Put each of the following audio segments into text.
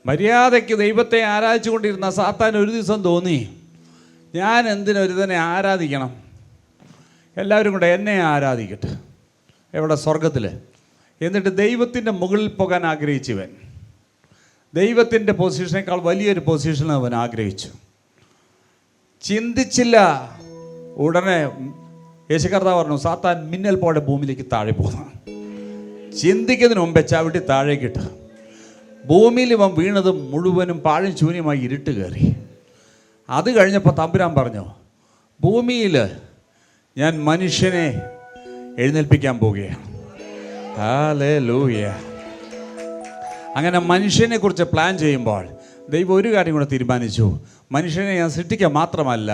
മര്യാദയ്ക്ക് ദൈവത്തെ ആരാധിച്ചുകൊണ്ടിരുന്ന സാത്താൻ ഒരു ദിവസം തോന്നി, ഞാൻ എന്തിനൊരുതനെ ആരാധിക്കണം, എല്ലാവരും കൂടെ എന്നെ ആരാധിക്കട്ടെ. എവിടെ? സ്വർഗത്തിൽ. എന്നിട്ട് ദൈവത്തിൻ്റെ മുകളിൽ പോകാൻ ആഗ്രഹിച്ചവൻ ദൈവത്തിൻ്റെ പൊസിഷനേക്കാൾ വലിയൊരു പൊസിഷൻ അവൻ ആഗ്രഹിച്ചു. ചിന്തിച്ചില്ല. ഉടനെ യേശു കർത്താവ് പറഞ്ഞു, സാത്താൻ മിന്നൽ പോലെ ഭൂമിയിലേക്ക് താഴെ പോകുന്നു. ചിന്തിക്കുന്നതിന് മുമ്പേ ചവിട്ടി താഴേക്കിട്ട് ഭൂമിയിൽ ഇവൻ വീണത് മുഴുവനും പാഴും ശൂന്യമായി ഇരുട്ട് കയറി. അത് കഴിഞ്ഞപ്പോൾ തമ്പുരാൻ പറഞ്ഞു, ഭൂമിയിൽ ഞാൻ മനുഷ്യനെ എഴുന്നേൽപ്പിക്കാൻ പോവുകയാണ്. ഹല്ലേലൂയ. അങ്ങനെ മനുഷ്യനെ കുറിച്ച് പ്ലാൻ ചെയ്യുമ്പോൾ ദൈവം ഒരു കാര്യം കൂടെ തീരുമാനിച്ചു. മനുഷ്യനെ ഞാൻ സൃഷ്ടിക്കുക മാത്രമല്ല,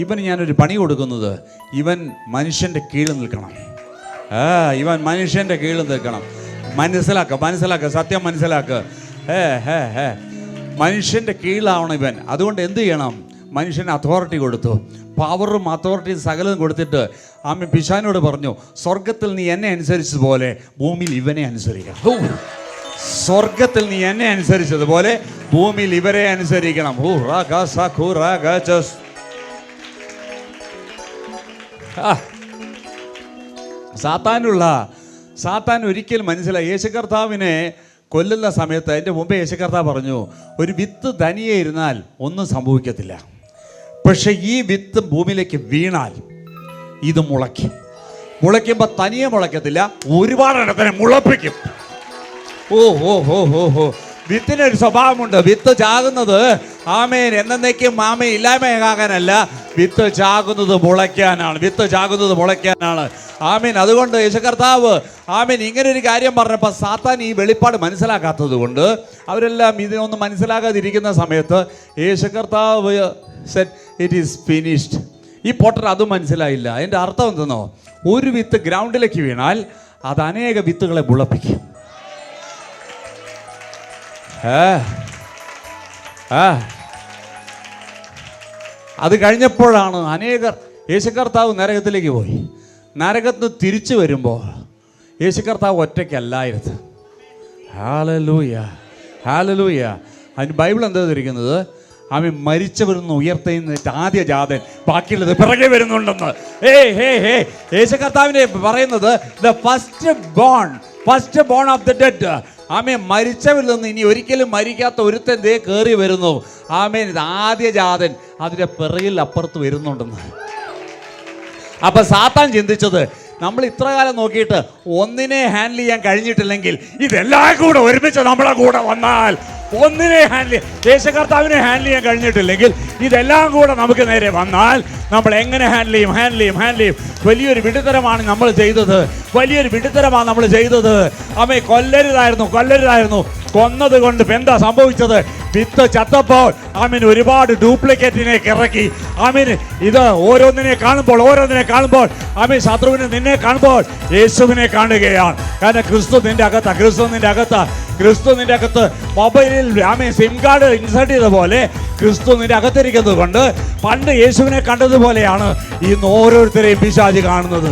ഇവന് ഞാനൊരു പണി കൊടുക്കുന്നത്, ഇവൻ മനുഷ്യൻ്റെ കീഴിൽ നിൽക്കണം. ഇവൻ മനുഷ്യൻ്റെ കീഴിൽ നിൽക്കണം. മനസ്സിലാക്കുക, സത്യം മനസ്സിലാക്കുക. മനുഷ്യൻ്റെ കീഴിലാവണം ഇവൻ. അതുകൊണ്ട് എന്ത് ചെയ്യണം? മനുഷ്യന് അതോറിറ്റി കൊടുത്തു, പവറും അതോറിറ്റിയും സകലവും കൊടുത്തിട്ട് ആമേൻ പിശാചിനോട് പറഞ്ഞു, സ്വർഗത്തിൽ നീ എന്നെ അനുസരിച്ചതുപോലെ ഭൂമിയിൽ ഇവനെ അനുസരിക്കണം. സ്വർഗത്തിൽ നീ എന്നെ അനുസരിച്ചതുപോലെ ഭൂമിയിൽ ഇവരെ അനുസരിക്കണം. സാത്താൻ ഒരിക്കലും മനസ്സിലായി. യേശു കർത്താവിനെ കൊല്ലുന്ന സമയത്ത് അതിൻ്റെ മുമ്പേ യേശു കർത്താവ് പറഞ്ഞു, ഒരു വിത്ത് തനിയെ ഇരുന്നാൽ ഒന്നും സംഭവിക്കത്തില്ല, പക്ഷെ ഈ വിത്ത് ഭൂമിയിലേക്ക് വീണാൽ ഇത് മുളയ്ക്കും. മുളയ്ക്കുമ്പോൾ തനിയെ മുളയ്ക്കത്തില്ല, ഒരുപാട് ഇടത്തിനെ മുളപ്പിക്കും. വിത്തിനൊരു സ്വഭാവമുണ്ട്. വിത്ത് ചാകുന്നത് ആമേൻ എന്നേക്കും ആമേൻ ഇല്ലായ്മയാകാനല്ല, വിത്ത് ചാകുന്നത് മുളയ്ക്കാനാണ്. വിത്ത് ചാകുന്നത് മുളയ്ക്കാനാണ്. ആമേൻ. അതുകൊണ്ട് യേശു കർത്താവ് ആമേൻ ഇങ്ങനെ ഒരു കാര്യം പറഞ്ഞപ്പോൾ സാത്താൻ ഈ വെളിപ്പാട് മനസ്സിലാക്കാത്തത് കൊണ്ട് അവരെല്ലാം ഇതിനൊന്നും മനസ്സിലാകാതിരിക്കുന്ന സമയത്ത് യേശു കർത്താവ് സെഡ് ഇറ്റ് ഈസ് ഫിനിഷ്ഡ്. ഈ പോട്ടർ അതും മനസ്സിലായില്ല. അതിൻ്റെ അർത്ഥം എന്തെന്നോ, ഒരു വിത്ത് ഗ്രൗണ്ടിലേക്ക് വീണാൽ അത് അനേക വിത്തുകളെ മുളപ്പിക്കും. അത് കഴിഞ്ഞപ്പോഴാണ് അനേകർ, യേശു കർത്താവ് നരകത്തിലേക്ക് പോയി. നരകത്തിന് തിരിച്ചു വരുമ്പോൾ യേശു കർത്താവ് ഒറ്റയ്ക്കല്ലായിരുന്നു. Hallelujah, hallelujah. അതിന് ബൈബിൾ എന്താ തിരിക്കുന്നത്? അവൻ മരിച്ചവരിൽ നിന്ന് ഉയർത്തെഴുന്നേറ്റ് ആദ്യ ജാതൻ, ബാക്കിയുള്ളത് പിറകെ വരുന്നുണ്ടെന്ന്. യേശു കർത്താവിനെ പറയുന്നത് the first born of the dead. Amen. മരിച്ചവരിൽ നിന്ന് ഇനി ഒരിക്കലും മരിക്കാത്ത ഒരുത്തൻ ദേ കയറി വരുന്നു. ആമേൻ. ഇത് ആദ്യ ജാതൻ, അതിൻ്റെ പിറകിൽ അപ്പുറത്ത് വരുന്നുണ്ടെന്ന്. അപ്പൊ സാത്താൻ ചിന്തിച്ചത്, നമ്മൾ ഇത്ര കാലം നോക്കിയിട്ട് ഒന്നിനെ ഹാൻഡിൽ ചെയ്യാൻ കഴിഞ്ഞിട്ടില്ലെങ്കിൽ ഇതെല്ലാം കൂടെ ഒരുമിച്ച് നമ്മളെ കൂടെ വന്നാൽ, ഒന്നിനെ യേശു കർത്താവിനെ ഹാൻഡിൽ ചെയ്യാൻ കഴിഞ്ഞിട്ടില്ലെങ്കിൽ ഇതെല്ലാം കൂടെ നമുക്ക് നേരെ വന്നാൽ നമ്മൾ എങ്ങനെ ഹാൻഡിൽ ചെയ്യും? വലിയൊരു വിടുതരമാണ് നമ്മൾ ചെയ്തത്. അമ്മേ, കൊല്ലരുതായിരുന്നു. കൊന്നത് കൊണ്ട് എന്താ സംഭവിച്ചത്? വിത്ത് ചത്തപ്പോൾ ആമീൻ ഒരുപാട് ഡ്യൂപ്ലിക്കേറ്റിനെ ഇറക്കി. ആമീൻ. ഇത് ഓരോന്നിനെ കാണുമ്പോൾ ആമീൻ ശത്രുവിനെ നിന്നെ കാണുമ്പോൾ യേശുവിനെ കാണുകയാണ്. കാരണം ക്രിസ്തു നിന്റെ അകത്ത് മൊബൈലിൽ ആമീൻ സിം കാർഡ് ഇൻസേർട്ട് ചെയ്ത പോലെ ക്രിസ്തു നിന്റെ അകത്തിരിക്കുന്നത് കൊണ്ട് പണ്ട് യേശുവിനെ കണ്ടതുപോലെയാണ് ഇന്ന് ഓരോരുത്തരെയും പിശാചി കാണുന്നത്.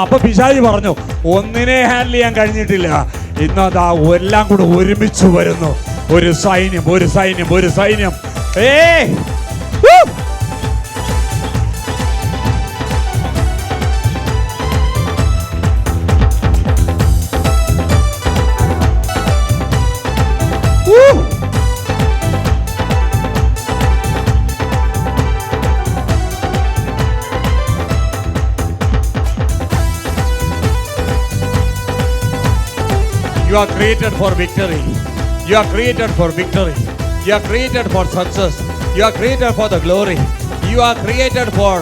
അപ്പൊ പിശാചി പറഞ്ഞു, ഒന്നിനെ ഹാൻഡിൽ ചെയ്യാൻ കഴിഞ്ഞിട്ടില്ല, ഇന്നതാ എല്ലാം കൂടെ ഒരുമിച്ച് വരുന്നു. ഒരു സൈന്യം. You are created for victory. You are created for success. You are created for the glory. You are created for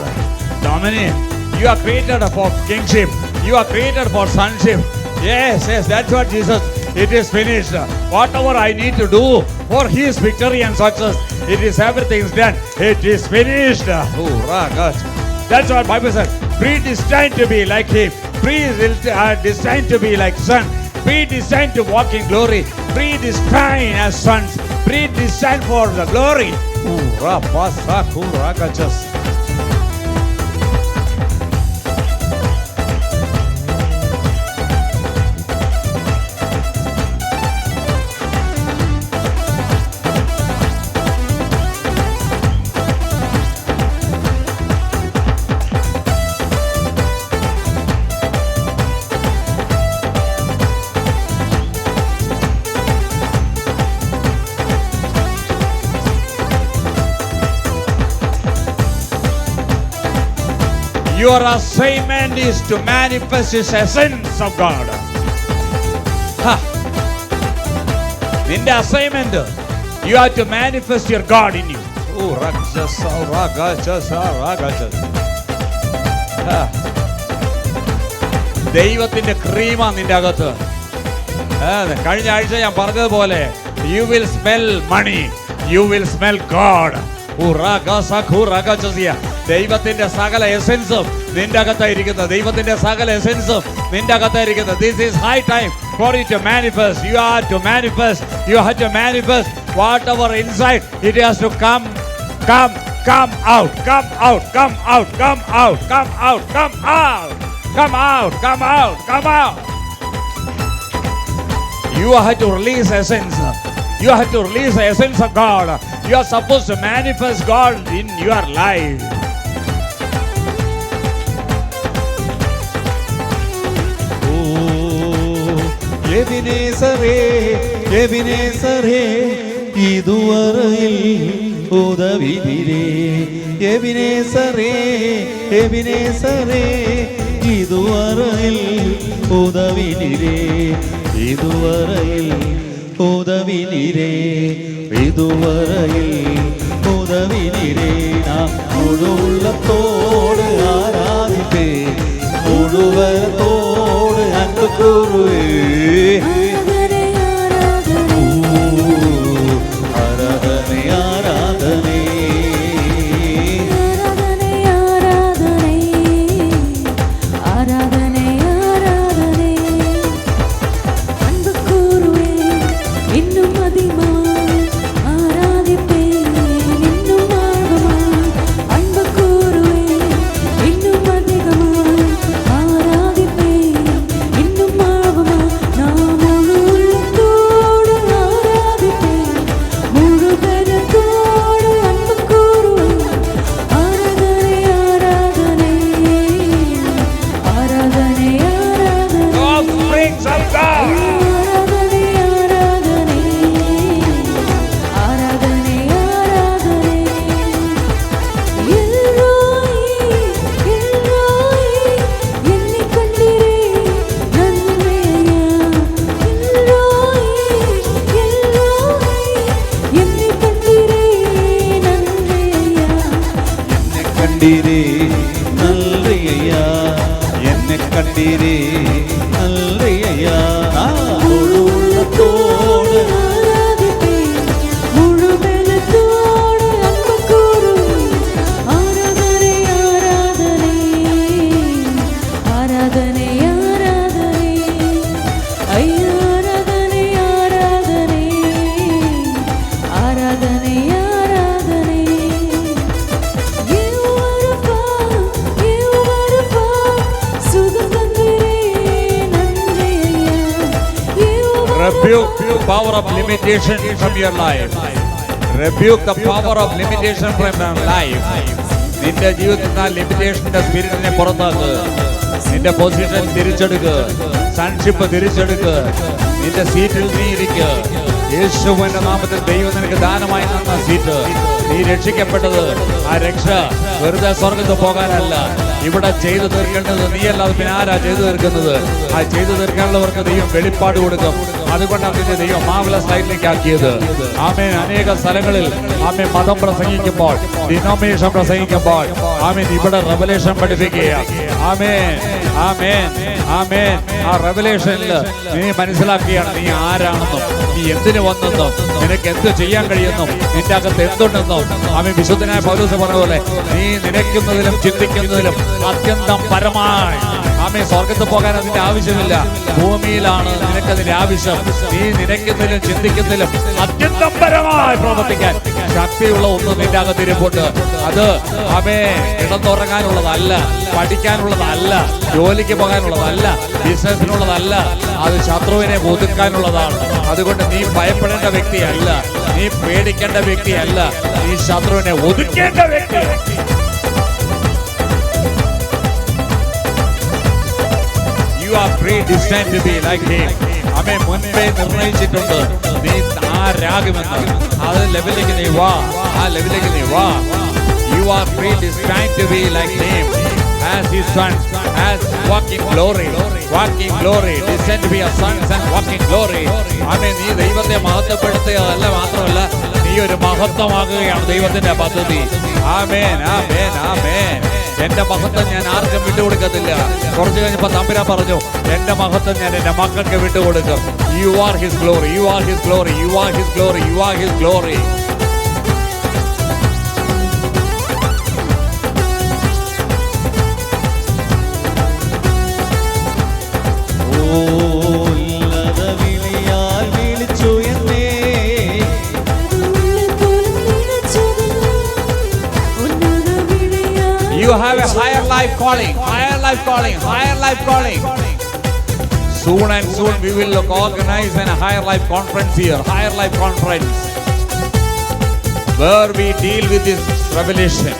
dominion. You are created for kingship. You are created for sonship. Yes, that's what Jesus. It is finished. Whatever I need to do for His victory and success, everything is done. It is finished. That's what Bible says. Predestined to be like Him. Predestined to be like Son. Predestined to walk in glory. Predestined as sons. Predestined for the glory. Your assignment is to manifest His essence of God. നിന്റെ assignment, you have to manifest your God in you. ദൈവത്തിന്റെ ക്രീമാ നിന്റെ അകത്ത്. കഴിഞ്ഞ ആഴ്ച ഞാൻ പറഞ്ഞതുപോലെ, you will smell money, you will smell God. ദൈവത്തിന്റെ സകല എസൻസും നിന്റെ അകത്തായിരിക്കുന്നത്. ദൈവത്തിന്റെ സകല എസൻസും നിന്റെ അകത്തായിരിക്കുന്നത്. This is high time for it to manifest. You have to manifest. You have to manifest whatever inside. It has to come out, come out, come out, come out, come out, come out, come out, come out, come out, come out. You have to release essence. You have to release the essence of God. You are supposed to manifest God in your life. എബിനേസരേ, എബിനേസരേ, ഇതുവരെയിൽ ഉദവിനിരേ. എബിനേസരേ, എബിനേസരേ, ഇതുവരെയിൽ ഉദവിനിരേ. ഇതുവരെയിൽ ഉദവിനിരേ, ഇതുവരെയിൽ ഉദവിനിരേ. നാം മുഴുവത്തോട് ആരാധിപ്പേ, മുഴുവത്തോട് അൻപ് കൂറുവേ. ആരാധന ആരാധന എന്നെ കണ്ടീരേ നല്ലയ്യാ. മുഴുവത്തോട് Rebuke the power of limitation from your life. Rebuke the power of limitation from your life. നിന്റെ ജീവിതത്തിൽ ലിമിറ്റേഷന്റെ സ്പിരിറ്റിനെ പുറത്താക്ക്. നിന്റെ position തിരിച്ചെടുക്ക്. Sonship തിരിച്ചെടുക്ക്. നിന്റെ സീറ്റിൽ നീ ഇരിക്കുക. യേശുവിന്റെ നാമത്തിൽ ദൈവം നിനക്ക് ദാനമായി തന്ന സീറ്റ്, നീ രക്ഷിക്കപ്പെട്ടത്, ആ രക്ഷ വെറുതെ സ്വർഗത്ത് പോകാനല്ല. ഇവിടെ ചെയ്തു തീർക്കേണ്ടത് നീയല്ലാതെ പിന്നെ ആരാ ചെയ്തു തീർക്കുന്നത്? ആ ചെയ്തു തീർക്കാനുള്ളവർക്ക് ദൈവം വെളിപ്പാട് കൊടുക്കും. അതുകൊണ്ടാണ് നിന്റെ ദൈവം മാർവലസ് ലൈഫിലേക്ക് ആക്കിയത്. ആമേൻ. അനേക സ്ഥലങ്ങളിൽ ആമേൻ മതം പ്രസംഗിക്കുമ്പോൾ, ഡിനോമിനേഷൻ പ്രസംഗിക്കുമ്പോൾ ആമേൻ ഇവിടെ റെവലേഷൻ പഠിപ്പിക്കുക. ആമേൻ, ആമേൻ, ആമേൻ. ആ റെവലേഷനിൽ നീ മനസ്സിലാക്കുകയാണ് നീ ആരാണെന്നും, നീ എന്തിനു വന്നെന്നും, നിനക്ക് എന്ത് ചെയ്യാൻ കഴിയുന്നും, നിന്റെ അകത്ത് എന്തുണ്ടെന്നും. ആമേൻ. വിശുദ്ധനായ പൗലോസ് പറഞ്ഞ പോലെ നീ നിனைക്കുന്നതിലും ചിന്തിക്കുന്നതിലും അത്യന്തം പരമായി. ആമേൻ. സ്വർഗത്ത് പോകാൻ അതിന്റെ ആവശ്യമില്ല, ഭൂമിയിലാണ് നിനക്കതിന്റെ ആവശ്യം. നീ നിனைക്കുന്നതിലും ചിന്തിക്കുന്നതിലും അത്യന്തം പരമായി പ്രവർത്തിക്കാൻ ശക്തിയുള്ള ഒന്ന് നിന്റെ അകത്തിരിപ്പുണ്ട്. അത് ആമേൻ കിടന്നുറങ്ങാനുള്ളതല്ല, പഠിക്കാനുള്ളതല്ല, ജോലിക്ക് പോകാനുള്ളതല്ല, ബിസിനസിനുള്ളതല്ല. അത് ശത്രുവിനെ ഒതുക്കാനുള്ളതാണ്. അതുകൊണ്ട് നീ ഭയപ്പെടേണ്ട വ്യക്തിയല്ല, നീ പേടിക്കേണ്ട വ്യക്തിയല്ല, നീ ശത്രുവിനെ ഒതുക്കേണ്ട വ്യക്തി. You are predestined to be like him. ആമേൻ. മുൻപേ നിർണയിച്ചിട്ടുണ്ട് നീ ആരാകുമെന്ന്. അത് ലെവലിലേക്ക് നീ വാ, ആ ലെവലിലേക്ക് നീ വാ. You are predestined to be like him. as his sons, as walking glory, descend to be your sons and walking glory. ആമേൻ. നീ ദൈവത്തെ മഹത്വപ്പെടുത്തുകയല്ല, മാത്രമല്ല നീ ഒരു മഹത്വമാകുകയാണ് ദൈവത്തിന്റെ പദ്ധതി. ആമേൻ, ആമേൻ, ആമേൻ. എന്റെ മഹത്വം ഞാൻ ആർക്കും വിട്ടുകൊടുക്കത്തില്ല. കുറച്ച് കഴിഞ്ഞപ്പോൾ തമ്പുരാൻ പറഞ്ഞു, എന്റെ മഹത്വം ഞാൻ എന്റെ മക്കൾക്ക് വിട്ടുകൊടുക്കും. You are his glory, you are his glory, you are his glory, you are his glory. You have a higher life calling, higher life calling, higher life calling. Soon and soon we will organize a higher life conference here, higher life conference, where we deal with this revelation.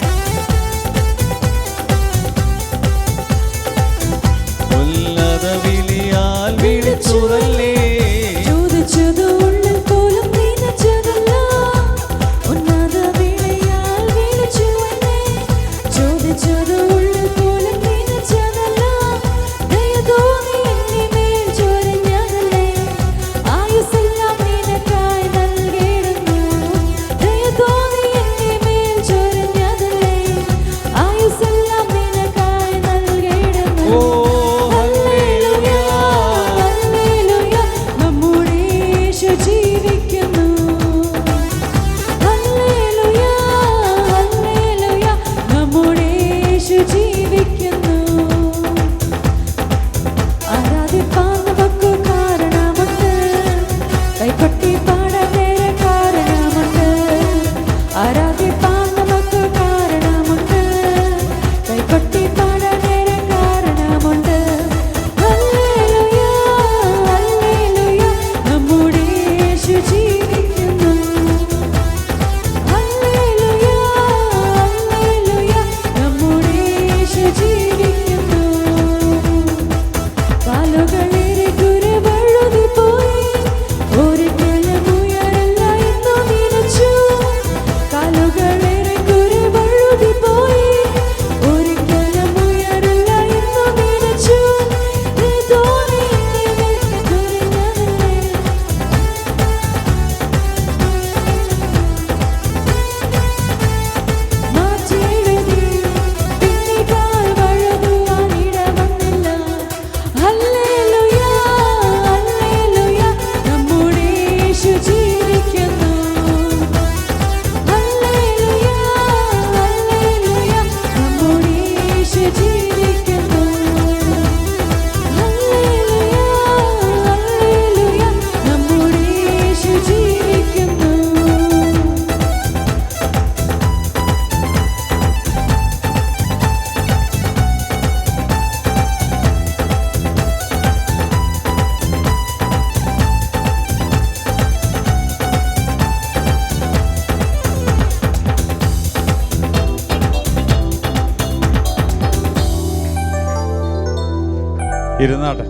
ഇരുന്നാട്ടെ.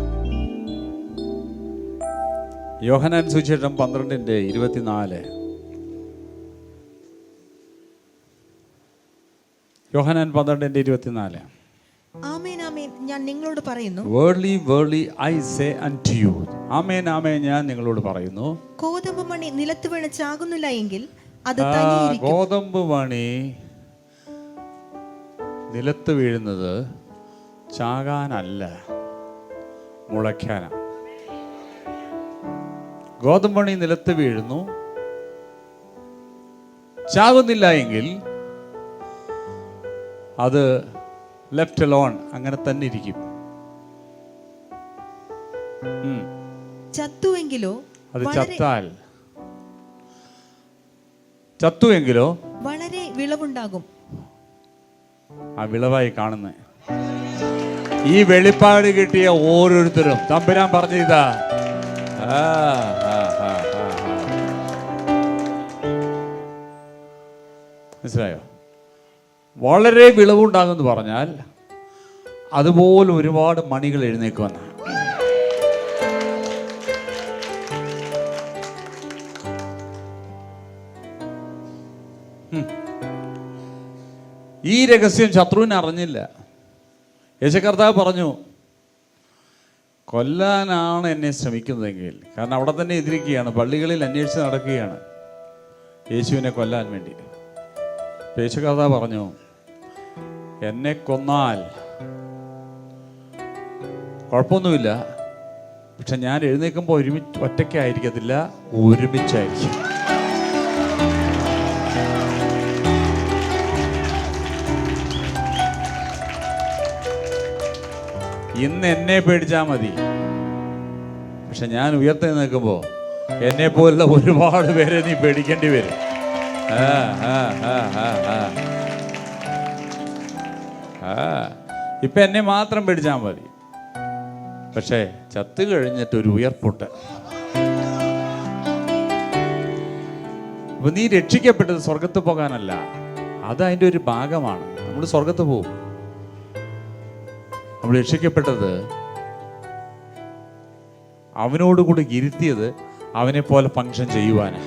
യോഹന്നാൻ സുവിശേഷം 12:24. യോഹന്നാൻ 12:24. ആമേൻ, ആമേൻ, ഞാൻ നിങ്ങളോട് പറയുന്നു. Verily, verily, I say unto you. ആമേൻ, ആമേൻ, ഞാൻ നിങ്ങളോട് പറയുന്നു. ഗോതമ്പ് മണി നിലത്ത് വീണ് ചാകുന്നില്ല എങ്കിൽ അത് തനിയിരിക്കും. ഗോതമ്പ് മണി നിലത്ത് വീഴുന്നത് ചാകാനല്ല, മുളയ്ക്കാനാണ്. ഗോതമ്പണി നിലത്ത് വീഴുന്നു, ചാകുന്നില്ല എങ്കിൽ അത് ലെഫ്റ്റ് അലോൺ, അങ്ങനെ തന്നെ ഇരിക്കും. ചത്തുവെങ്കിലോ, അത് ചത്തുവെങ്കിലോ വളരെ വിളവുണ്ടാകും. ആ വിളവായി കാണുന്നത് ഈ വെളിപ്പാട് കിട്ടിയ ഓരോരുത്തരും തമ്പുരാൻ പറഞ്ഞിതാ. മനസ്സിലായോ? വളരെ വിളവുണ്ടാകുമെന്ന് പറഞ്ഞാൽ അതുപോലെ ഒരുപാട് മണികൾ എഴുന്നേക്കുമെന്ന്. ഈ രഹസ്യം ശത്രുവിന് അറിഞ്ഞില്ല. യേശു കർത്താവ് പറഞ്ഞു, കൊല്ലാനാണ് എന്നെ ശ്രമിക്കുന്നതെങ്കിൽ, കാരണം അവിടെ തന്നെ എതിരിക്കുകയാണ്, പള്ളികളിൽ അന്വേഷിച്ച് നടക്കുകയാണ് യേശുവിനെ കൊല്ലാൻ വേണ്ടി. യേശു കർത്താവ് പറഞ്ഞു, എന്നെ കൊന്നാൽ കുഴപ്പമൊന്നുമില്ല, പക്ഷെ ഞാൻ എഴുന്നേൽക്കുമ്പോൾ ഒറ്റയ്ക്കായിരിക്കത്തില്ല, ഒരുമിച്ചായിരിക്കും. ഇന്ന് എന്നെ പേടിച്ചാൽ മതി, പക്ഷെ ഞാൻ ഉയർത്തി നിൽക്കുമ്പോൾ എന്നെ പോലുള്ള ഒരുപാട് പേരെ നീ പേടിക്കേണ്ടി വരും. ഇപ്പൊ എന്നെ മാത്രം പേടിച്ചാൽ മതി, പക്ഷേ ചത്തു കഴിഞ്ഞിട്ടൊരു ഉയർപ്പുണ്ട്. അപ്പൊ നീ രക്ഷിക്കപ്പെട്ടത് സ്വർഗത്ത് പോകാനല്ല, അത് അതിൻ്റെ ഒരു ഭാഗമാണ്. നമ്മൾ സ്വർഗത്ത് പോകും. നമ്മൾ രക്ഷിക്കപ്പെട്ടത് അവനോടുകൂടി ഇരുത്തിയത് അവനെ പോലെ ഫങ്ഷൻ ചെയ്യുവാനാ.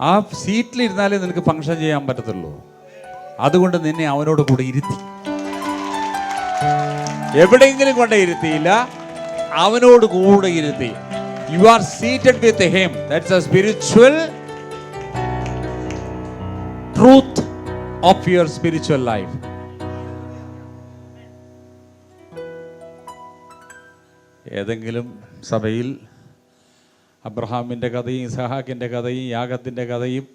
ആ സീറ്റിലിരുന്നാലേ നിനക്ക് ഫങ്ഷൻ ചെയ്യാൻ പറ്റത്തുള്ളൂ. അതുകൊണ്ട് നിന്നെ അവനോട് കൂടെ ഇരുത്തി. എവിടെയെങ്കിലും കൊണ്ടേ ഇരുത്തിയില്ല, അവനോട് കൂടെ ഇരുത്തി. You are seated with him. That's A spiritual truth of your spiritual life. ഏതെങ്കിലും സഭയിൽ അബ്രഹാമിൻ്റെ കഥയും ഇസഹാക്കിൻ്റെ കഥയും യാഗത്തിൻ്റെ കഥയും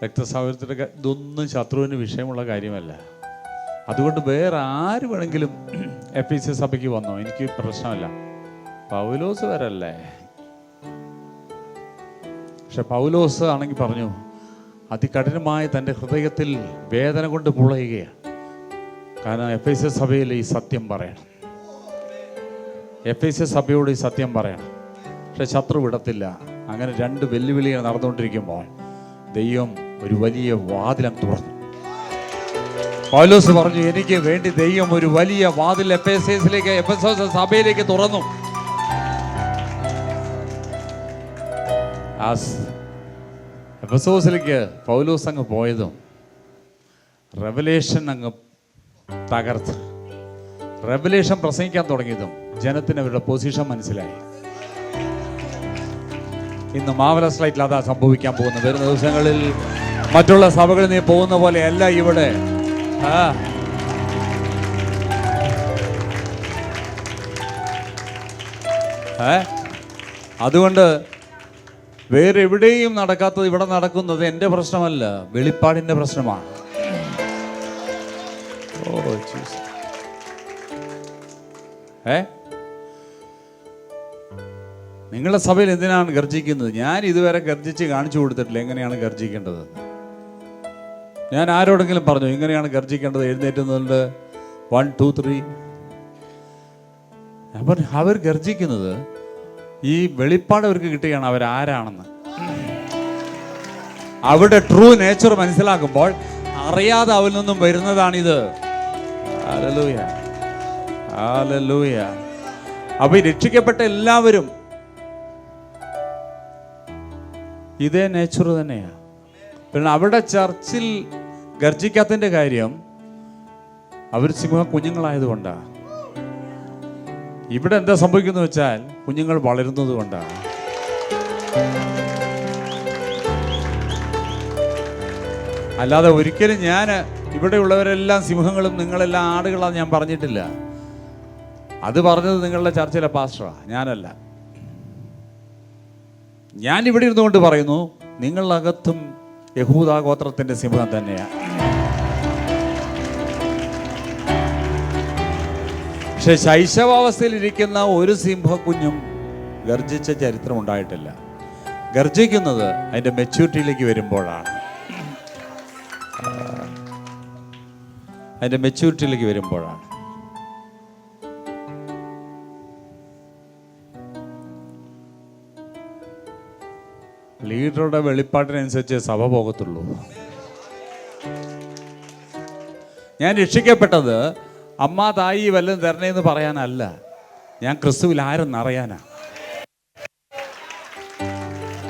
രക്തസാഗരത്തിൻ്റെ ഇതൊന്നും ശത്രുവിന് വിഷയമുള്ള കാര്യമല്ല. അതുകൊണ്ട് വേറെ ആര് വേണമെങ്കിലും എഫീസ്യ സഭയ്ക്ക് വന്നോ, എനിക്ക് പ്രശ്നമല്ല. പൗലോസ് വരല്ലേ. പക്ഷെ പൗലോസ് ആണെങ്കിൽ പറഞ്ഞു, അതികഠിനമായി തൻ്റെ ഹൃദയത്തിൽ വേദന കൊണ്ട് പുളയുകയാണ്. കാരണം എഫേസ്യ സഭയിൽ ഈ സത്യം പറയണം, എഫേസ്യ സഭയോട് ഈ സത്യം പറയണം. പക്ഷെ ശത്രു വിടത്തില്ല. അങ്ങനെ രണ്ട് വെല്ലുവിളികൾ നടന്നുകൊണ്ടിരിക്കുമ്പോൾ ദൈവം ഒരു വലിയ വാതിലം തുറന്നു. പൗലോസ് പറഞ്ഞു, എനിക്ക് വേണ്ടി ദൈവം ഒരു വലിയ വാതിൽ എഫേസോസ് സഭയിലേക്ക് തുറന്നു. ആ എഫെസോസിലേക്ക് പൗലോസ് അങ്ങ് പോയതും റെവലേഷൻ അങ്ങ് തകർത്ത്, റെവലേഷൻ പ്രസംഗിക്കാൻ തുടങ്ങിയതും ജനത്തിന് അവരുടെ പൊസിഷൻ മനസ്സിലായി. ഇന്ന് മാർവലസ് ലൈറ്റിൽ അതാ സംഭവിക്കാൻ പോകുന്നത്. വരുന്ന ദിവസങ്ങളിൽ മറ്റുള്ള സഭകളിൽ നീ പോകുന്ന പോലെയല്ല ഇവിടെ. അതുകൊണ്ട് വേറെ എവിടെയും നടക്കാത്തത് ഇവിടെ നടക്കുന്നത് എൻ്റെ പ്രശ്നമല്ല, വെളിപ്പാടിൻ്റെ പ്രശ്നമാണ്. നിങ്ങളുടെ സഭയിൽ എന്തിനാണ് ഗർജിക്കുന്നത്? ഞാൻ ഇതുവരെ ഗർജിച്ച് കാണിച്ചു കൊടുത്തിട്ടില്ല എങ്ങനെയാണ് ഗർജിക്കേണ്ടത്. ഞാൻ ആരോടെങ്കിലും പറഞ്ഞു ഇങ്ങനെയാണ് ഗർജിക്കേണ്ടത്, എഴുന്നേറ്റുന്നുണ്ട് 1 2 3. അപ്പം അവർ ഗർജിക്കുന്നത് ഈ വെളിപ്പാട് അവർക്ക് കിട്ടുകയാണ് അവരാരാണെന്ന്. അവരുടെ ട്രൂ നേച്ചർ മനസ്സിലാക്കുമ്പോൾ അറിയാതെ അവരിൽ നിന്നും വരുന്നതാണിത്. Hallelujah, hallelujah. അപ്പൊ ഈ രക്ഷിക്കപ്പെട്ട എല്ലാവരും ഇതേ നേച്ചർ തന്നെയാണ്. പിന്നെ അവിടെ ചർച്ചിൽ ഗർജിക്കാത്തതിൻ്റെ കാര്യം അവർ സിംഹ കുഞ്ഞുങ്ങളായതുകൊണ്ടാണ്. ഇവിടെ എന്താ സംഭവിക്കുന്നു വെച്ചാൽ കുഞ്ഞുങ്ങൾ വളരുന്നത് കൊണ്ടാണ്. അല്ലാതെ ഒരിക്കലും ഞാൻ ഇവിടെയുള്ളവരെല്ലാം സിംഹങ്ങളും നിങ്ങളെല്ലാം ആടുകളാന്ന് ഞാൻ പറഞ്ഞിട്ടില്ല. അത് പറഞ്ഞത് നിങ്ങളുടെ ചർച്ചിലെ പാസ്റ്ററാണ്, ഞാനല്ല. ഞാൻ ഇവിടെ ഇരുന്നുകൊണ്ട് പറയുന്നു, നിങ്ങളകത്തും യഹൂദാ ഗോത്രത്തിന്റെ സിംഹം തന്നെയാണ്. പക്ഷെ ശൈശവാവസ്ഥയിലിരിക്കുന്ന ഒരു സിംഹക്കുഞ്ഞും ഗർജിച്ച ചരിത്രം ഉണ്ടായിട്ടില്ല. ഗർജിക്കുന്നത് അതിൻ്റെ മെച്യൂരിറ്റിയിലേക്ക് വരുമ്പോഴാണ്. അതിൻ്റെ മെച്യൂരിറ്റിയിലേക്ക് വരുമ്പോഴാണ്. ലീഡറുടെ വെളിപ്പാട്ടിനനുസരിച്ച് സഭ പോകത്തുള്ളൂ. ഞാൻ രക്ഷിക്കപ്പെട്ടത് അമ്മ തായി വല്ലതും തരണേന്ന് പറയാനല്ല, ഞാൻ ക്രിസ്തുവിൽ ആരെന്നറിയാനാ.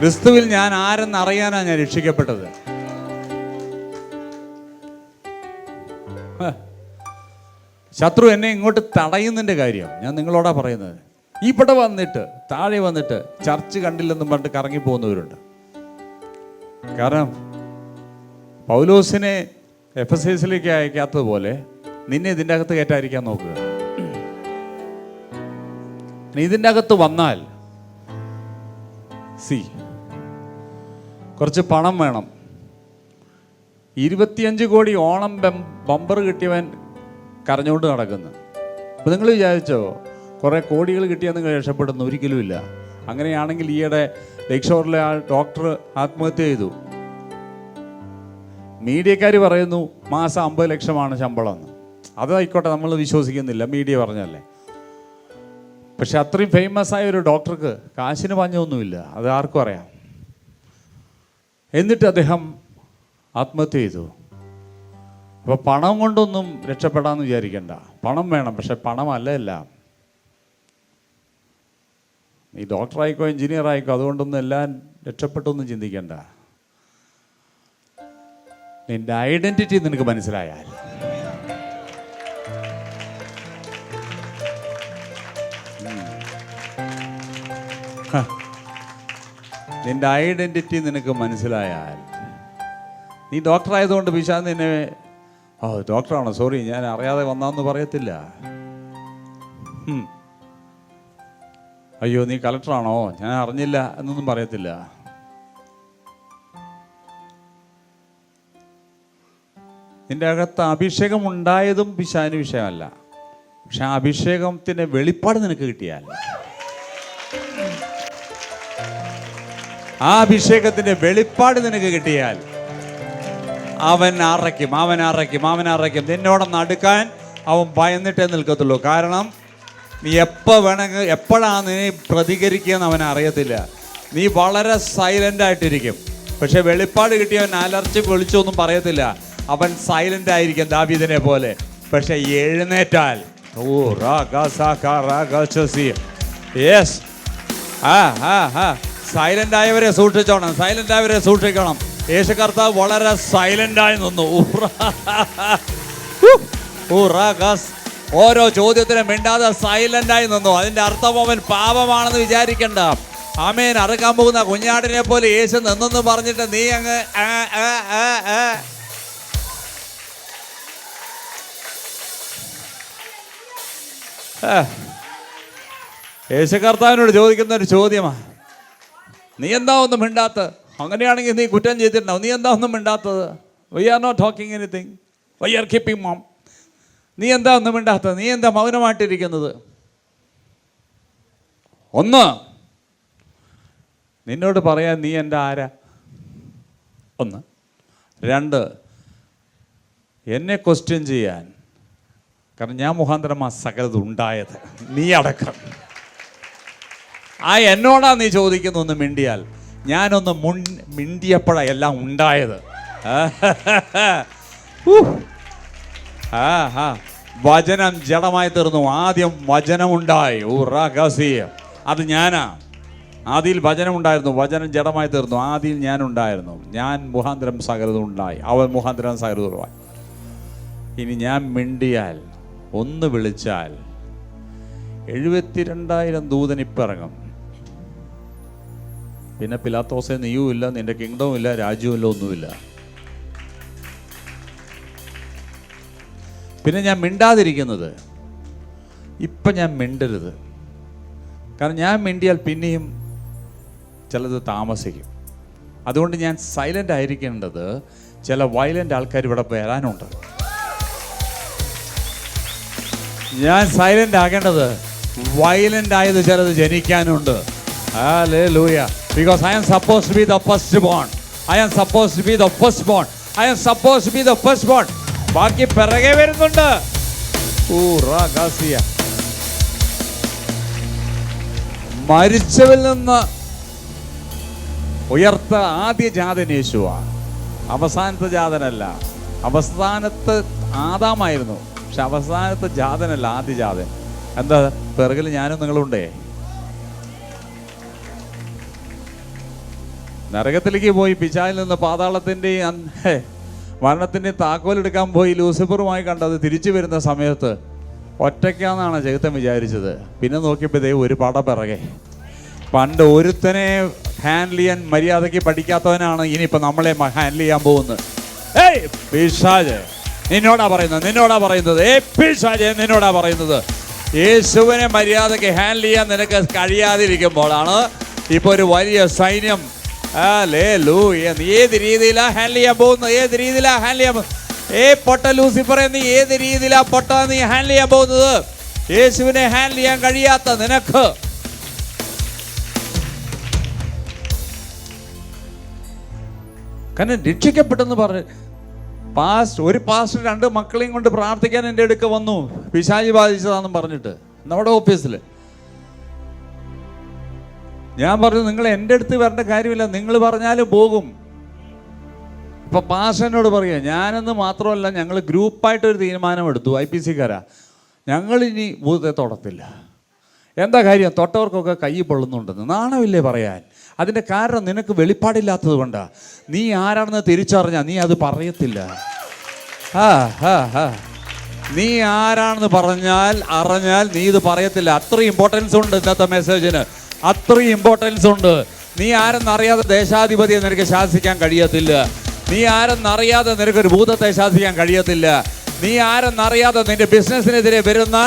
ക്രിസ്തുവിൽ ഞാൻ ആരെന്നറിയാനാണ് ഞാൻ രക്ഷിക്കപ്പെട്ടത്. ശത്രു എന്നെ ഇങ്ങോട്ട് തടയുന്നതിൻ്റെ കാര്യം ഞാൻ നിങ്ങളോടാ പറയുന്നത്. ഇവിടെ വന്നിട്ട് താഴെ വന്നിട്ട് ചർച്ച് കണ്ടില്ലെന്നും പറഞ്ഞിട്ട് കറങ്ങി പോകുന്നവരുണ്ട്. കാരണം പൗലോസിനെ എഫെസസിലേക്ക് അയക്കാത്തതുപോലെ നിന്നെ ഇതിൻ്റെ അകത്ത് കയറ്റാതിരിക്കാൻ നോക്കുക. നീ ഇതിൻ്റെ അകത്ത് വന്നാൽ കുറച്ച് പണം വേണം. 25 കോടി ഓണം ബമ്പർ കിട്ടിയവൻ കരഞ്ഞുകൊണ്ട് നടക്കുന്നു. അപ്പോൾ നിങ്ങൾ വിചാരിച്ചോ കുറേ കോടികൾ കിട്ടിയാൽ നിങ്ങൾ രക്ഷപ്പെടുന്നു? ഒരിക്കലും ഇല്ല. അങ്ങനെയാണെങ്കിൽ ഈയിടെ ലേക്ക് ഷോറിലെ ആ ഡോക്ടർ ആത്മഹത്യ ചെയ്തു. മീഡിയക്കാർ പറയുന്നു മാസം 50 ലക്ഷമാണ് ശമ്പളമെന്ന്. അതായിക്കോട്ടെ, നമ്മൾ വിശ്വസിക്കുന്നില്ല, മീഡിയ പറഞ്ഞല്ലേ. പക്ഷെ അത്രയും ഫേമസ് ആയ ഒരു ഡോക്ടർക്ക് കാശിന് പഞ്ഞൊന്നുമില്ല, അത് ആർക്കും അറിയാം. എന്നിട്ട് അദ്ദേഹം ആത്മഹത്യ ചെയ്തു. അപ്പോൾ പണം കൊണ്ടൊന്നും രക്ഷപ്പെടാമെന്ന് വിചാരിക്കണ്ട. പണം വേണം, പക്ഷെ പണമല്ല എല്ലാം. നീ ഡോക്ടറായിക്കോ എഞ്ചിനീയർ ആയിക്കോ അതുകൊണ്ടൊന്നും എല്ലാം രക്ഷപ്പെട്ടൊന്നും ചിന്തിക്കണ്ട. നിന്റെ ഐഡന്റിറ്റി നിനക്ക് മനസ്സിലായാൽ, നിന്റെ ഐഡന്റിറ്റി നിനക്ക് മനസ്സിലായാൽ, നീ ഡോക്ടറായതുകൊണ്ട് പിശാച് നിന്നെ ഡോക്ടറാണോ, സോറി ഞാൻ അറിയാതെ വന്നാന്ന് പറയത്തില്ല. അയ്യോ നീ കളക്ടറാണോ, ഞാൻ അറിഞ്ഞില്ല എന്നൊന്നും പറയത്തില്ല. നിന്റെ അകത്ത് അഭിഷേകം ഉണ്ടായതും പിശാചിന് വിഷയമല്ല. പക്ഷെ ആ അഭിഷേകത്തിന്റെ വെളിപ്പാട് നിനക്ക് കിട്ടിയാൽ, ആ അഭിഷേകത്തിന്റെ വെളിപ്പാട് നിനക്ക് കിട്ടിയാൽ അവൻ അറയ്ക്കും. നിന്നോടൊന്ന് അടുക്കാൻ അവൻ ഭയന്നിട്ടേ നിൽക്കത്തുള്ളൂ. കാരണം നീ എപ്പോഴാണ് നീ പ്രതികരിക്കുകയെന്ന് അവൻ അറിയത്തില്ല. നീ വളരെ സൈലന്റ് ആയിട്ടിരിക്കും. പക്ഷെ വെളിപ്പാട് കിട്ടിയവൻ അലർച്ചി വിളിച്ചൊന്നും പറയത്തില്ല. അവൻ സൈലന്റ് ആയിരിക്കും ദാവീദിനെ പോലെ. പക്ഷെ എഴുന്നേറ്റാൽ സൈലന്റ് ആയവരെ സൂക്ഷിക്കണം. യേശു കർത്താവ് വളരെ സൈലന്റായി നിന്നു. ഓരോ ചോദ്യത്തിനും മിണ്ടാതെ സൈലന്റായി നിന്നു. അതിന്റെ അർത്ഥം അവൻ പാപമാണെന്ന് വിചാരിക്കണ്ട. ആമേൻ. അറുക്കാൻ പോകുന്ന കുഞ്ഞാടിനെ പോലെ യേശു നിന്നെന്ന് പറഞ്ഞിട്ട് നീ അങ്ങ് യേശു കർത്താവിനോട് ചോദിക്കുന്ന ഒരു ചോദ്യമാണ്, നീ എന്താ ഒന്നും മിണ്ടാത്തത്? അങ്ങനെയാണെങ്കിൽ നീ കുറ്റം ചെയ്തിട്ടുണ്ടാവും. നീ എന്താ ഒന്നും മിണ്ടാത്തത്? Why are not talking anything, why are keeping mum. നീ എന്താ ഒന്നും മിണ്ടാത്തത്? നീ എന്താ മൗനമായിട്ടിരിക്കുന്നത്? ഒന്ന്, നിന്നോട് പറയാൻ നീ എൻ്റെ ആരാ? ഒന്ന്. രണ്ട്, എന്നെ ക്വസ്റ്റ്യൻ ചെയ്യാൻ, കാരണം ഞാൻ മുഖാന്തരം ആ സകലത് ഉണ്ടായത്, നീ അടക്കം. ആ എന്നോടാ നീ ചോദിക്കുന്ന ഒന്ന് മിണ്ടിയാൽ, ഞാനൊന്ന് മിണ്ടിയപ്പോഴാണ് എല്ലാം ഉണ്ടായത്. വചനം ജഡമായി തീർന്നു. ആദ്യം വചനമുണ്ടായി. അത് ഞാനാ. ആദിയിൽ വചനം ഉണ്ടായിരുന്നു, വചനം ജഡമായി തീർന്നു. ആദിയിൽ ഞാനുണ്ടായിരുന്നു, ഞാൻ മുഖാന്തരം സകലതും ഉണ്ടായി, അവൻ മുഖാന്തരം സകലതുമായി. ഇനി ഞാൻ മിണ്ടിയാൽ, ഒന്ന് വിളിച്ചാൽ 72,000 ദൂതൻ ഇപ്പം ഇറങ്ങും. പിന്നെ പിലാത്തോസെ നീയും ഇല്ല, നിന്റെ കിങ്ഡവും ഇല്ല, രാജ്യവും ഇല്ല, ഒന്നുമില്ല. പിന്നെ ഞാൻ മിണ്ടാതിരിക്കുന്നത്, ഇപ്പം ഞാൻ മിണ്ടരുത്. കാരണം ഞാൻ മിണ്ടിയാൽ പിന്നെയും ചിലത് താമസിക്കും. അതുകൊണ്ട് ഞാൻ സൈലൻ്റ് ആയിരിക്കേണ്ടത്. ചില വയലൻ്റ് ആൾക്കാർ ഇവിടെ വരാനുണ്ട്. ഞാൻ സൈലൻ്റ് ആകേണ്ടത്, വയലൻ്റ് ആയത് ചിലത് ജനിക്കാനുണ്ട്. Hallelujah. Because I am supposed to be the firstborn. I am supposed to be the firstborn. I am supposed to be the firstborn. ബാക്കി പിറകെ വരുന്നുണ്ട്. മരിച്ചവരിൽ നിന്ന് ഉയർത്ത ആദ്യ ജാതൻ യേശുവാ, അവസാനത്തെ ജാതനല്ല. അവസാനത്ത് ആദാമായിരുന്നു, പക്ഷെ അവസാനത്തെ ജാതനല്ല, ആദ്യ ജാതൻ. എന്താ? പിറകിൽ ഞാനും നിങ്ങളുണ്ടേ. നരകത്തിലേക്ക് പോയി പിശാചിൽ നിന്ന് പാതാളത്തിൻ്റെയും മരണത്തിൻ്റെയും താക്കോലെടുക്കാൻ പോയി ലൂസിഫറുമായി കണ്ടത് തിരിച്ചു വരുന്ന സമയത്ത് ഒറ്റയ്ക്കാന്നാണ് ചെകുത്തൻ വിചാരിച്ചത്. പിന്നെ നോക്കിയപ്പോൾ ഒരു പട പിറകെ. പണ്ട് ഒരുത്തനെ ഹാൻഡിൽ ചെയ്യാൻ മര്യാദയ്ക്ക് പഠിക്കാത്തവനാണ് ഇനിയിപ്പോൾ നമ്മളെ ഹാൻഡിൽ ചെയ്യാൻ പോകുന്നത്. ഏയ് പിശാച്, നിന്നോടാ പറയുന്നത്. പിശാച്, നിന്നോടാ പറയുന്നത്. യേശുവിനെ മര്യാദയ്ക്ക് ഹാൻഡിൽ ചെയ്യാൻ നിനക്ക് കഴിയാതിരിക്കുമ്പോഴാണ് ഇപ്പോൾ ഒരു വലിയ സൈന്യം. നീ ഏത് രീതിയിലാണ് ഹാൻഡിൽ ചെയ്യാൻ പോകുന്നത്? പൊട്ട ലൂസിഫറെ, നീ ഏത് രീതിയിലാ പൊട്ട നീ ഹാൻഡിൽ ചെയ്യാൻ പോകുന്നത്? യേശുവിനെ ഹാൻഡിൽ ചെയ്യാൻ കഴിയാത്ത നിനക്ക് കാരണം രക്ഷിക്കപ്പെട്ടെന്ന് പറഞ്ഞു. ഒരു പാസ്റ്റർ 2 മക്കളെയും കൊണ്ട് പ്രാർത്ഥിക്കാൻ എൻ്റെ അടുക്ക വന്നു, പിശാചി ബാധിച്ചതാണെന്ന് പറഞ്ഞിട്ട് നമ്മുടെ ഓഫീസിൽ. ഞാൻ പറഞ്ഞു, നിങ്ങൾ എൻ്റെ അടുത്ത് വരേണ്ട കാര്യമില്ല, നിങ്ങൾ പറഞ്ഞാലും പോകും. ഇപ്പൊ പാസ്റ്ററിനോട് പറയുക, ഞാനെന്ന് മാത്രമല്ല, ഞങ്ങൾ ഗ്രൂപ്പായിട്ടൊരു തീരുമാനമെടുത്തു, IPC-കാരാ, ഞങ്ങളിനി ഭൂതത്തെ തൊടത്തില്ല. എന്താ കാര്യം? തൊട്ടവർക്കൊക്കെ കൈ പൊള്ളുന്നുണ്ടെന്ന്. നാണമില്ലേ പറയാൻ? അതിൻ്റെ കാരണം നിനക്ക് വെളിപ്പാടില്ലാത്തത് കൊണ്ടാണ്. നീ ആരാണെന്ന് തിരിച്ചറിഞ്ഞാൽ നീ അത് പറയത്തില്ല. നീ ആരാണെന്ന് അറിഞ്ഞാൽ നീ ഇത് പറയത്തില്ല. അത്രയും ഇമ്പോർട്ടൻസ് ഉണ്ട് ഇന്നത്തെ മെസ്സേജിന്, അത്രയും ഇമ്പോർട്ടൻസ് ഉണ്ട്. നീ ആരെന്നറിയാതെ ദേശാധിപതിയെ നിനക്ക് ശാസിക്കാൻ കഴിയത്തില്ല. നീ ആരെന്നറിയാതെ നിനക്കൊരു ഭൂതത്തെ ശാസിക്കാൻ കഴിയത്തില്ല. നീ ആരെന്നറിയാതെ നിന്റെ ബിസിനസ്സിനെതിരെ വരുന്ന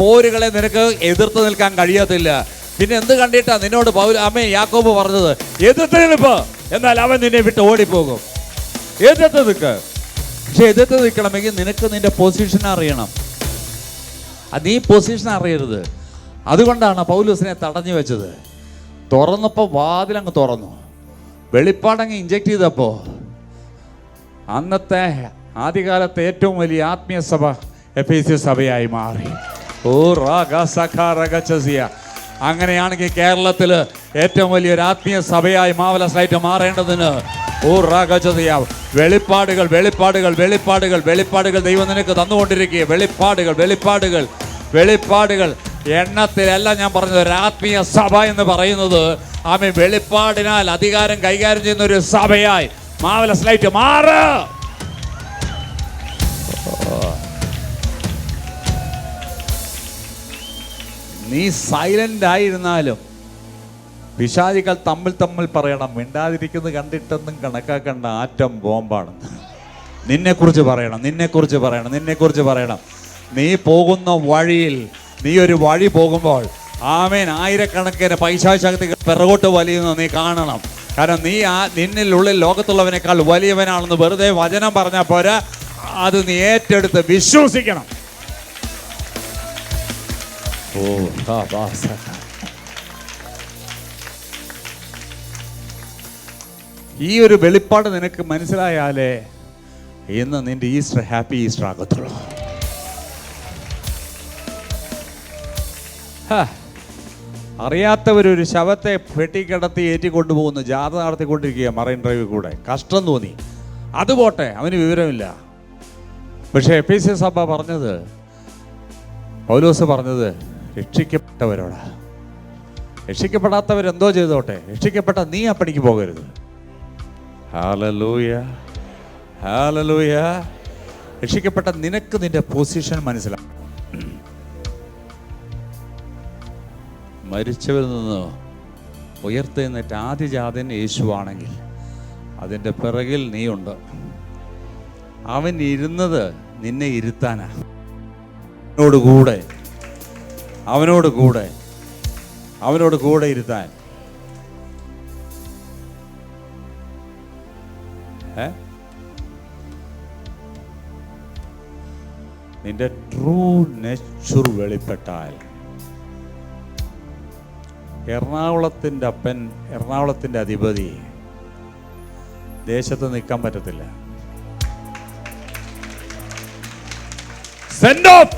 പോരുകളെ നിനക്ക് എതിർത്ത് നിൽക്കാൻ കഴിയത്തില്ല. പിന്നെ എന്ത് കണ്ടിട്ടാ നിന്നോട് യാക്കോബ് പറഞ്ഞത്? എതിർത്ത് നിൽപ്പ്, എന്നാൽ അവൻ നിന്നെ വിട്ട് ഓടിപ്പോകും. എതിർത്ത് നിൽക്ക്. പക്ഷെ എതിർത്ത് നിൽക്കണമെങ്കിൽ നിനക്ക് നിന്റെ പൊസിഷൻ അറിയണം. നീ പൊസിഷൻ അറിയരുത്. അതുകൊണ്ടാണ് പൗലോസിനെ തടഞ്ഞു വെച്ചത്. തുറന്നപ്പോൾ വാതിലങ്ങ് തുറന്നു, വെളിപ്പാടങ്ങ് ഇഞ്ചക്ട് ചെയ്തപ്പോൾ അന്നത്തെ ആദ്യകാലത്തെ ഏറ്റവും വലിയ ആത്മീയ സഭ എഫേസ്യ സഭയായി മാറി. അങ്ങനെയാണെങ്കിൽ കേരളത്തിൽ ഏറ്റവും വലിയൊരു ആത്മീയ സഭയായി മാവലസായിട്ട് മാറേണ്ടതിന് വെളിപ്പാടുകൾ വെളിപ്പാടുകൾ വെളിപ്പാടുകൾ വെളിപ്പാടുകൾ ദൈവം നിനക്ക് തന്നുകൊണ്ടിരിക്കുക. വെളിപ്പാടുകൾ എണ്ണത്തിലല്ല ഞാൻ പറഞ്ഞത്. ഒരു ആത്മീയ സഭ എന്ന് പറയുന്നത് വെളിപ്പാടിനാൽ അധികാരം കൈകാര്യം ചെയ്യുന്ന ഒരു സഭയായി മാവലസായിട്ട് മാറ്. നീ സൈലന്റ് ആയിരുന്നാലും പിശാചികൾ തമ്മിൽ പറയണം, മിണ്ടാതിരിക്കുന്നത് കണ്ടിട്ടൊന്നും കണക്കാക്കേണ്ട, ആറ്റം ബോംബാണെന്ന്. നിന്നെക്കുറിച്ച് പറയണം. നീ പോകുന്ന വഴിയിൽ, നീ ഒരു വഴി പോകുമ്പോൾ ആയിരക്കണക്കിന് പൈശാചികൾ പിറകോട്ട് വലിയുന്നു നീ കാണണം. കാരണം നീ നിന്നിലുള്ളിൽ ലോകത്തുള്ളവനേക്കാൾ വലിയവനാണെന്ന് വെറുതെ വചനം പറഞ്ഞാൽ പോരാ, അത് നീ ഏറ്റെടുത്ത് വിശ്വസിക്കണം. ഈ ഒരു വെളിപ്പാട് നിനക്ക് മനസ്സിലായാലേ ഇന്ന് നിന്റെ ഈസ്റ്റർ ഹാപ്പി ഈസ്റ്റർ ആകത്തുള്ളൂ. അറിയാത്തവരൊരു ശവത്തെ പെട്ടിക്കിടത്തി ഏറ്റിക്കൊണ്ടുപോകുന്ന ജാഥ നടത്തിക്കൊണ്ടിരിക്കുക മറൈൻ ഡ്രൈവിൽ കൂടെ. കഷ്ടം തോന്നി. അത് പോട്ടെ, അവന് വിവരമില്ല. പക്ഷേ എഫേസ്യ സഭ പറഞ്ഞത്, പൗലോസ് പറഞ്ഞത് രക്ഷിക്കപ്പെട്ടവരോടാ. രക്ഷിക്കപ്പെടാത്തവരെന്തോ ചെയ്തോട്ടെ, രക്ഷിക്കപ്പെട്ട നീ ആ പണിക്ക് പോകരുത്. Hallelujah, hallelujah. രക്ഷിക്കപ്പെട്ട നിനക്ക് നിന്റെ പൊസിഷൻ മനസ്സിലാവും. മരിച്ചവരിൽ നിന്ന് ഉയർത്തെഴുന്നേറ്റ ആദ്യജാതൻ യേശുവാണെങ്കിൽ അതിൻ്റെ പിറകിൽ നീയുണ്ട്. അവൻ ഇരുന്നത് നിന്നെ ഇരുത്താനാ. അവനോട് കൂടെ ഇരുത്താൻ. നിന്റെ ട്രൂ നേച്ചർ വെളിപ്പെട്ടാൽ എറണാകുളത്തിൻ്റെ അപ്പൻ, എറണാകുളത്തിൻ്റെ അധിപതി ദേശത്ത് നിൽക്കാൻ പറ്റത്തില്ല. Send off